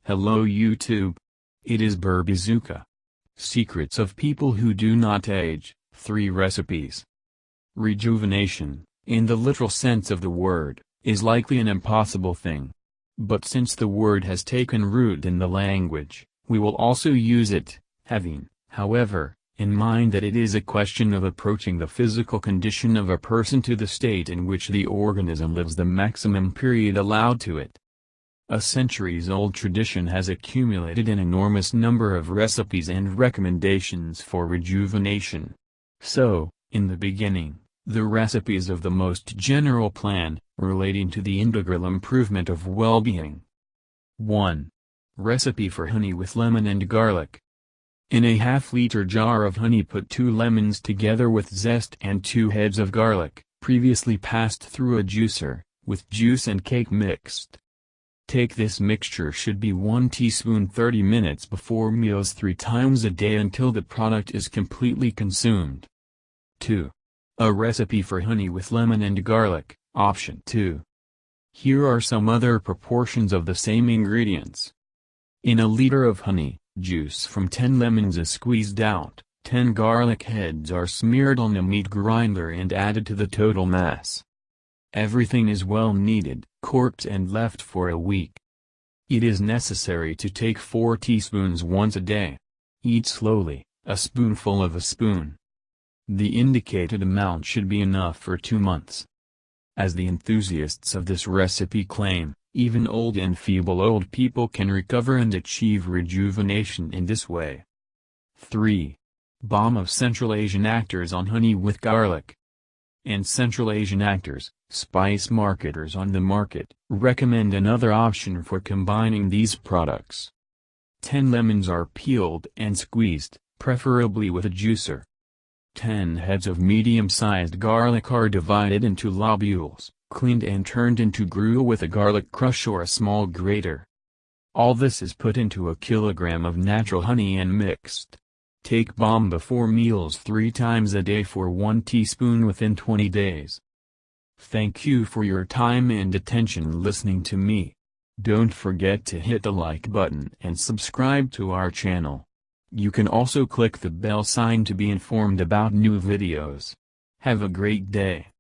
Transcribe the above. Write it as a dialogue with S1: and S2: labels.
S1: Hello YouTube. It is Burbizuka. Secrets of people who do not age, 3 recipes. Rejuvenation, in the literal sense of the word, is likely an impossible thing. But since the word has taken root in the language, we will also use it, having, however, in mind that it is a question of approaching the physical condition of a person to the state in which the organism lives the maximum period allowed to it. A centuries-old tradition has accumulated an enormous number of recipes and recommendations for rejuvenation. So, in the beginning, the recipes of the most general plan, relating to the integral improvement of well-being. 1. Recipe for honey with lemon and garlic. In a half-liter jar of honey put 2 lemons together with zest and 2 heads of garlic, previously passed through a juicer, with juice and cake mixed. Take this mixture should be 1 teaspoon 30 minutes before meals 3 times a day until the product is completely consumed. 2. A recipe for honey with lemon and garlic, option 2. Here are some other proportions of the same ingredients. In a liter of honey, juice from 10 lemons is squeezed out, 10 garlic heads are smeared on a meat grinder and added to the total mass. Everything is well kneaded, corked and left for a week. It is necessary to take 4 teaspoons once a day. Eat slowly, a spoonful of a spoon. The indicated amount should be enough for 2 months. As the enthusiasts of this recipe claim, even old and feeble old people can recover and achieve rejuvenation in this way. 3. Balm of Central Asian actors on honey with garlic. And Central Asian actors, spice marketers on the market, recommend another option for combining these products. 10 lemons are peeled and squeezed, preferably with a juicer. 10 heads of medium-sized garlic are divided into lobules, cleaned and turned into gruel with a garlic crush or a small grater. All this is put into a kilogram of natural honey and mixed. Take balm before meals 3 times a day for 1 teaspoon within 20 days. Thank you for your time and attention listening to me. Don't forget to hit the like button and subscribe to our channel. You can also click the bell sign to be informed about new videos. Have a great day.